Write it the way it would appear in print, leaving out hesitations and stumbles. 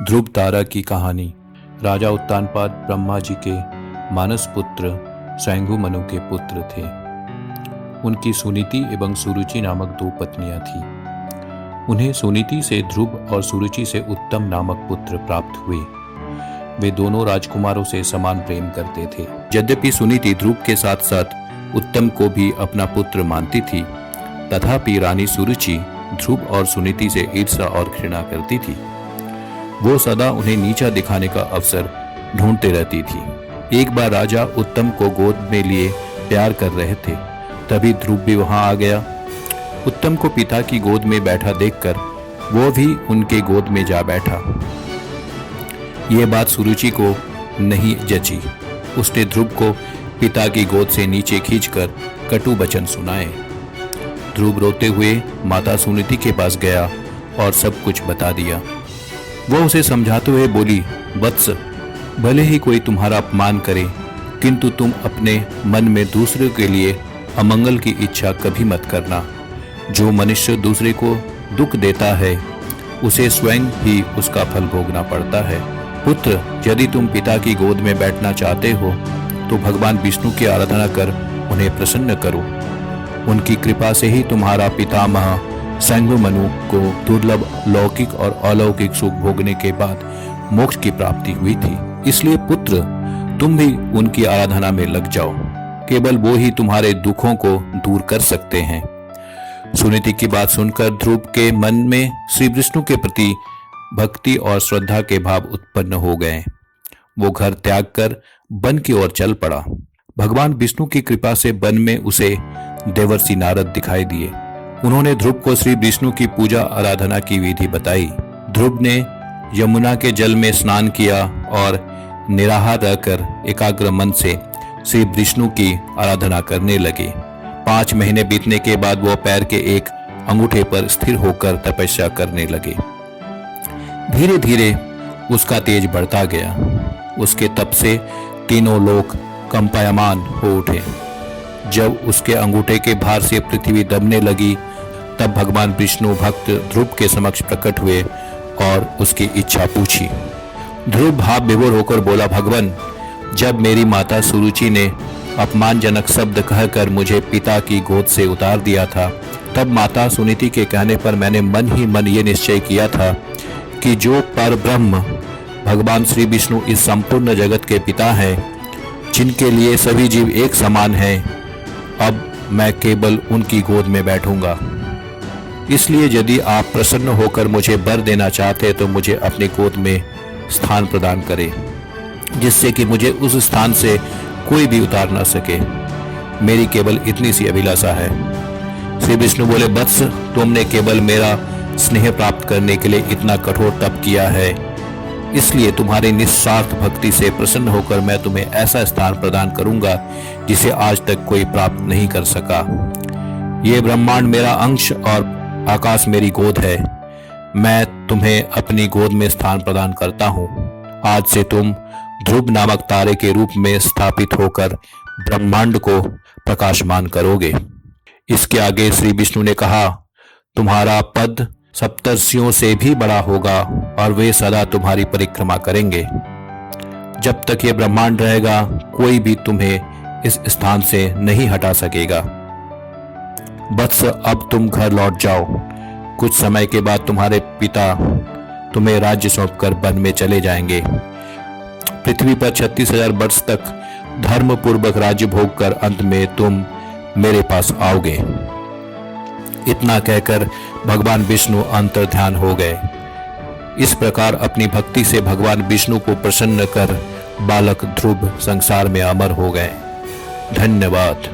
ध्रुव तारा की कहानी। राजा उत्तानपाद ब्रह्मा जी के मानस पुत्र स्वयंभू मनु के पुत्र थे। उनकी सुनीति एवं सुरुचि नामक दो पत्नियां थीं। उन्हें सुनीति से ध्रुव और सुरुचि से उत्तम नामक पुत्र प्राप्त हुए। वे दोनों राजकुमारों से समान प्रेम करते थे। यद्यपि सुनीति ध्रुव के साथ साथ उत्तम को भी अपना पुत्र मानती थी, तथापि रानी सुरुचि ध्रुव और सुनीति से ईर्ष्या और घृणा करती थी। वो सदा उन्हें नीचा दिखाने का अवसर ढूंढते रहती थी। एक बार राजा उत्तम को गोद में लिए प्यार कर रहे थे, तभी ध्रुव भी वहां आ गया। उत्तम को पिता की गोद में बैठा देखकर वो भी उनके गोद में जा बैठा। ये बात सुरुचि को नहीं जची। उसने ध्रुव को पिता की गोद से नीचे खींचकर कटु वचन सुनाए। ध्रुव रोते हुए माता सुनीति के पास गया और सब कुछ बता दिया। वो उसे समझाते हुए बोली, वत्स, भले ही कोई तुम्हारा अपमान करे, किंतु तुम अपने मन में दूसरे के लिए अमंगल की इच्छा कभी मत करना। जो मनुष्य दूसरे को दुख देता है, उसे स्वयं ही उसका फल भोगना पड़ता है। पुत्र, यदि तुम पिता की गोद में बैठना चाहते हो तो भगवान विष्णु की आराधना कर उन्हें प्रसन्न करो। उनकी कृपा से ही तुम्हारा पितामह स्वयंभू मनु को दुर्लभ लौकिक और अलौकिक सुख भोगने के बाद मोक्ष की प्राप्ति हुई थी। इसलिए पुत्र, तुम भी उनकी आराधना में लग जाओ। केवल वो ही तुम्हारे दुखों को दूर कर सकते हैं। सुनीति की बात सुनकर ध्रुव के मन में श्री विष्णु के प्रति भक्ति और श्रद्धा के भाव उत्पन्न हो गए। वो घर त्याग कर वन की ओर चल पड़ा। भगवान विष्णु की कृपा से वन में उसे देवर्षि नारद दिखाई दिए। उन्होंने ध्रुव को श्री विष्णु की पूजा आराधना की विधि बताई। ध्रुव ने यमुना के जल में स्नान किया और निराहार रहकर एकाग्र मन से श्री विष्णु की आराधना करने लगे। 5 महीने बीतने के बाद वह पैर के एक अंगूठे पर स्थिर होकर तपस्या करने लगे। धीरे धीरे उसका तेज बढ़ता गया। उसके तप से तीनों लोक कंपायमान हो उठे। जब उसके अंगूठे के भार से पृथ्वी दबने लगी, तब भगवान विष्णु भक्त ध्रुव के समक्ष प्रकट हुए और उसकी इच्छा पूछी। ध्रुव भाव विभोर होकर बोला, भगवान, जब मेरी माता सुरुचि ने अपमानजनक शब्द कहकर मुझे पिता की गोद से उतार दिया था, तब माता सुनीति के कहने पर मैंने मन ही मन ये निश्चय किया था कि जो परब्रह्म भगवान श्री विष्णु इस संपूर्ण जगत के पिता हैं, जिनके लिए सभी जीव एक समान हैं, अब मैं केवल उनकी गोद में बैठूंगा। इसलिए यदि आप प्रसन्न होकर मुझे वर देना चाहते तो मुझे अपनी गोद में स्थान प्रदान करें, जिससे कि मुझे उस स्थान से कोई भी उतार न सके। मेरी केवल इतनी सी अभिलाषा है। श्री विष्णु बोले, वत्स, तुमने केवल मेरा स्नेह प्राप्त करने के लिए इतना कठोर तप किया है, इसलिए तुम्हारी निस्वार्थ भक्ति से प्रसन्न होकर मैं तुम्हें ऐसा स्थान प्रदान करूंगा जिसे आज तक कोई प्राप्त नहीं कर सका। ये ब्रह्मांड मेरा अंश और आकाश मेरी गोद है। मैं तुम्हें अपनी गोद में स्थान प्रदान करता हूँ। आज से तुम ध्रुव नामक तारे के रूप में स्थापित होकर ब्रह्मांड को प्रकाशमान करोगे। इसके आगे श्री विष्णु ने कहा, तुम्हारा पद सप्तर्षियों से भी बड़ा होगा और वे सदा तुम्हारी परिक्रमा करेंगे। जब तक ये ब्रह्मांड रहेगा, कोई भी तुम्हें इस स्थान से नहीं हटा सकेगा। वत्स, अब तुम घर लौट जाओ। कुछ समय के बाद तुम्हारे पिता तुम्हें राज्य सौंपकर वन में चले जाएंगे। पृथ्वी पर 36,000 वर्ष तक धर्म पूर्वक राज्य भोग कर अंत में तुम मेरे पास आओगे। इतना कहकर भगवान विष्णु अंतर्ध्यान हो गए। इस प्रकार अपनी भक्ति से भगवान विष्णु को प्रसन्न कर बालक ध्रुव संसार में अमर हो गए। धन्यवाद।